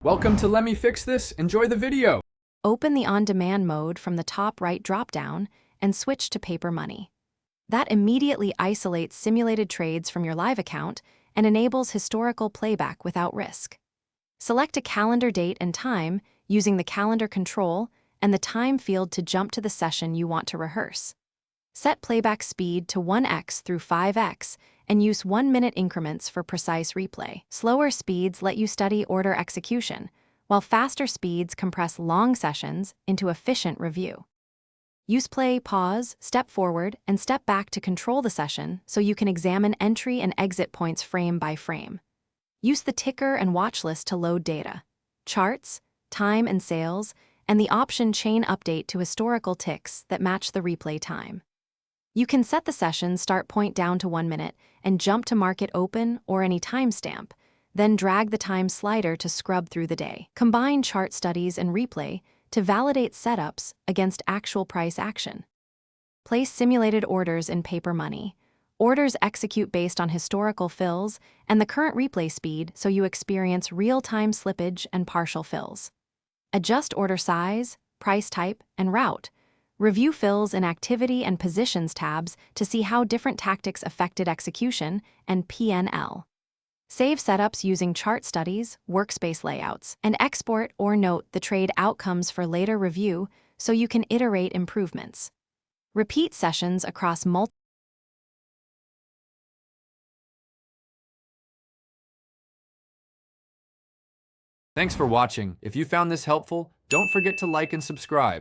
Welcome to Let Me Fix This. Enjoy the video. Open the on-demand mode from the top right drop-down and switch to paper money. That immediately isolates simulated trades from your live account and enables historical playback without risk. Select a calendar date and time using the calendar control and the time field to jump to the session you want to rehearse. Set playback speed to 1x through 5x and use 1-minute increments for precise replay. Slower speeds let you study order execution, while faster speeds compress long sessions into efficient review. Use play, pause, step forward, and step back to control the session so you can examine entry and exit points frame by frame. Use the ticker and watch list to load data, charts, time and sales, and the option chain update to historical ticks that match the replay time. You can set the session start point down to 1 minute and jump to market open or any timestamp, then drag the time slider to scrub through the day. Combine chart studies and replay to validate setups against actual price action. Place simulated orders in paper money. Orders execute based on historical fills and the current replay speed so you experience real-time slippage and partial fills. Adjust order size, price type, and route. Review fills in Activity and Positions tabs to see how different tactics affected execution and P&L. Save setups using chart studies, workspace layouts, and export or note the trade outcomes for later review so you can iterate improvements. Repeat sessions across multiple. Thanks for watching. If you found this helpful, don't forget to like and subscribe.